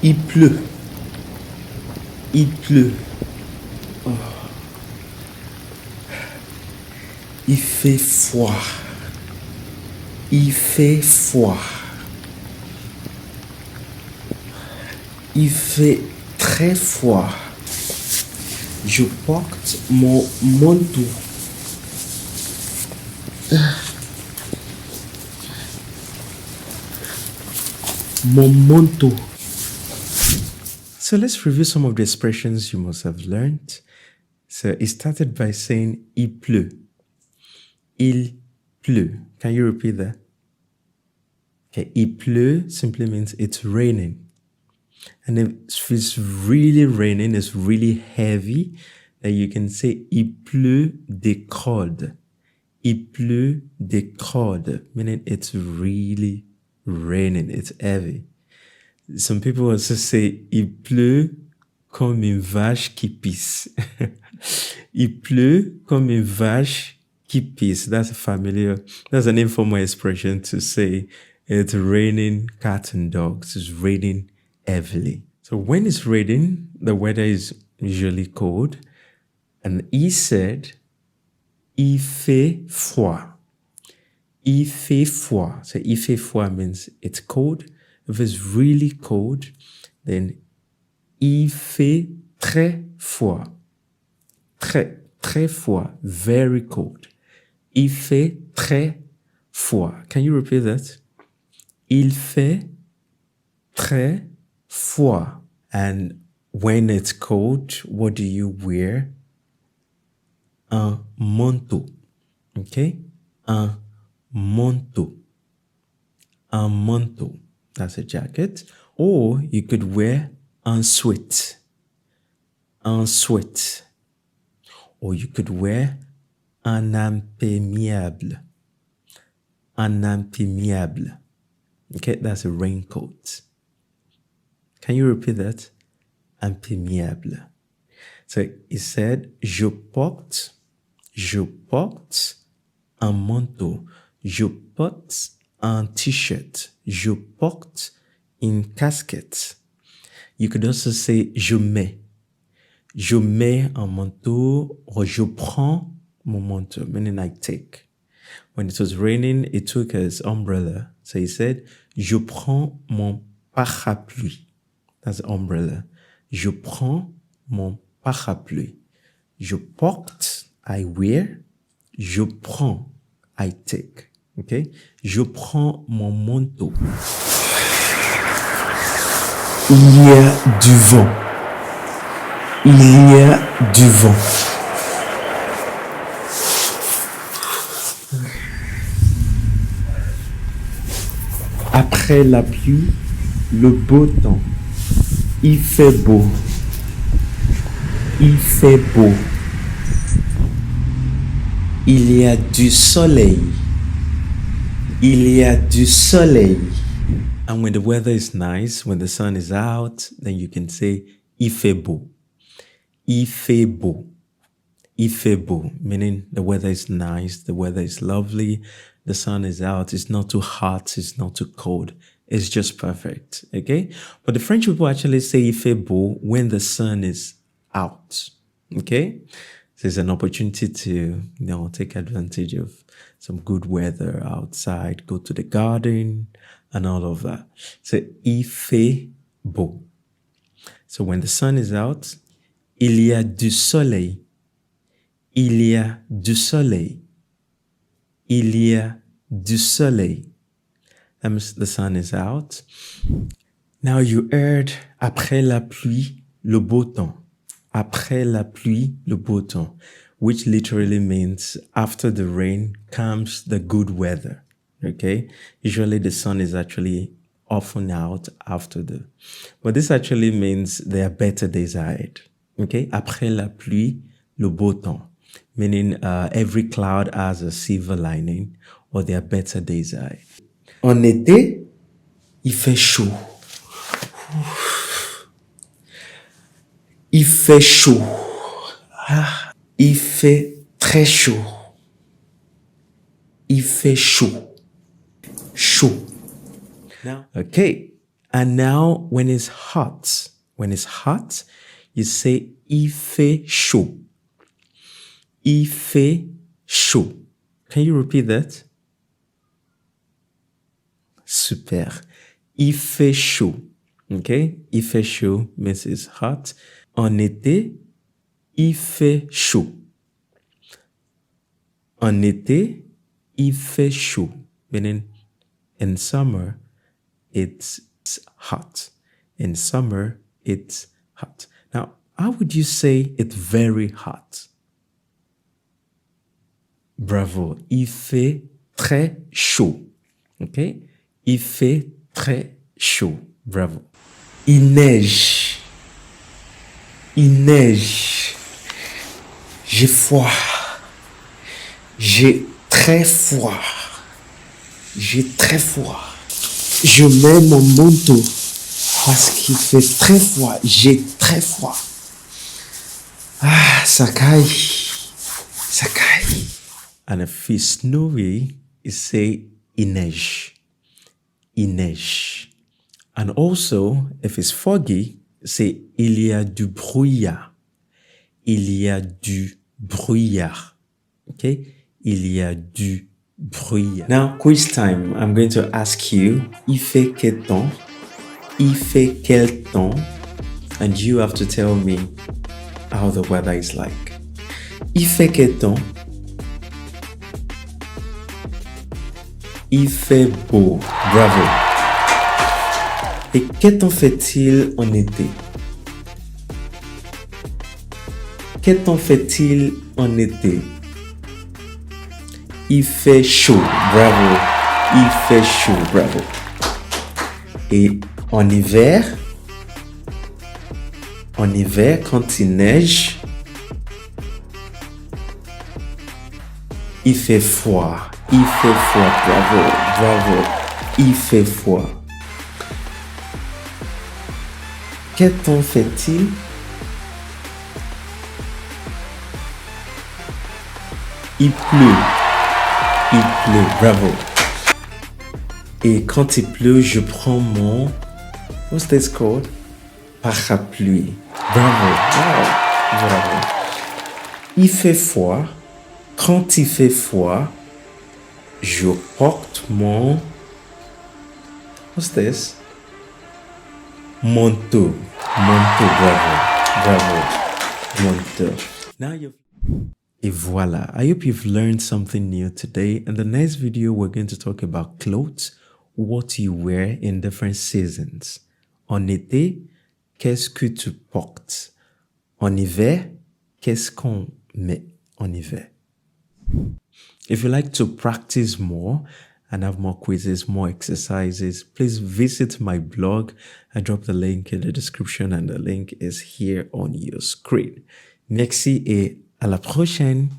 Il pleut. Il pleut. Oh. Il fait froid. Il fait froid. Il fait très froid. Je porte mon manteau. Mon manteau. So let's review some of the expressions you must have learned. So it started by saying il pleut. Il pleut. Can you repeat that? Okay, il pleut simply means it's raining. And if it's really raining, it's really heavy, then you can say il pleut des cordes. Il pleut des cordes, meaning it's really raining, it's heavy. Some people also say il pleut comme une vache qui pisse. Il pleut comme une vache qui pisse. That's an informal expression to say it's raining cats and dogs. It's raining heavily. So when it's raining, the weather is usually cold. And he said, il fait froid. Il fait froid. So il fait froid means it's cold. If it's really cold, then il fait très froid. Très froid. Very cold. Il fait très froid. Can you repeat that? Il fait très froid. And when it's cold, what do you wear? Un manteau. Okay? Un manteau. Un manteau. That's a jacket. Or you could wear un sweat. Un sweat. Or you could wear un imperméable. Un imperméable. Okay, that's a raincoat. Can you repeat that? Imperméable. So he said, je porte un manteau. Je porte un t-shirt. Je porte une casquette. You could also say, je mets. Je mets un manteau, or je prends mon manteau, meaning I take. When it was raining, he took his umbrella. So he said, je prends mon parapluie. That's umbrella. Je prends mon parapluie. Je porte, I wear. Je prends, I take. Okay? Je prends mon manteau. Il y a du vent. Il y a du vent. Après la pluie, le beau temps. Il fait beau. Il fait beau. Il y a du soleil. Il y a du soleil. And when the weather is nice, when the sun is out, then you can say il fait beau. Il fait beau. Il fait beau, meaning the weather is nice, the weather is lovely, the sun is out, it's not too hot, it's not too cold. It's just perfect, okay? But the French people actually say il fait beau when the sun is out, okay? So it's an opportunity to, take advantage of some good weather outside, go to the garden and all of that. So il fait beau. So when the sun is out, il y a du soleil. Il y a du soleil. Il y a du soleil. That means the sun is out. Now you heard après la pluie, le beau temps. Après la pluie, le beau temps, which literally means after the rain comes the good weather. Okay? Usually the sun is actually often out after but this actually means there are better days ahead. Okay? Après la pluie, le beau temps. Meaning every cloud has a silver lining, or there are better days ahead. En été, il fait chaud. Il fait chaud. Il fait très chaud. Il fait chaud. Chaud. Now, okay. And now when it's hot, you say il fait chaud. Il fait chaud. Can you repeat that? Super. Il fait chaud. Okay? Il fait chaud means it's hot. En été, il fait chaud. En été, il fait chaud. Meaning in summer, it's hot. In summer, it's hot. Now, how would you say it's very hot? Bravo. Il fait très chaud. Okay? Il fait très chaud. Bravo. Il neige. Il neige. J'ai froid. J'ai très froid. J'ai très froid. Je mets mon manteau parce qu'il fait très froid. J'ai très froid. Ah, ça caille. Ça caille. And if it's snowy, you say il neige. Il neige. And also, if it's foggy, say il y a du brouillard. Il y a du brouillard. Okay? Il y a du brouillard. Now, quiz time. I'm going to ask you, il fait quel temps? Il fait quel temps? And you have to tell me how the weather is like. Il fait quel temps? Il fait beau. Bravo. Et quel temps fait-il en été? Quel temps fait-il en été? Il fait chaud. Bravo. Il fait chaud. Bravo. Et en hiver, quand il neige, il fait froid. Il fait froid. Bravo. Bravo. Il fait froid. Quel temps fait-il? Il pleut. Il pleut. Bravo. Et quand il pleut, je prends mon... What's this called? Parapluie. Bravo. Wow. Bravo. Il fait froid. Quand il fait froid, je porte mon... What's this? Manteau. Manteau. Bravo. Bravo. Manteau. Now you've... Et voilà. I hope you've learned something new today. In the next video, we're going to talk about clothes, what you wear in different seasons. En été, qu'est-ce que tu portes? En hiver, qu'est-ce qu'on met en hiver? If you like to practice more and have more quizzes, more exercises, please visit my blog. I drop the link in the description and the link is here on your screen. Merci et à la prochaine.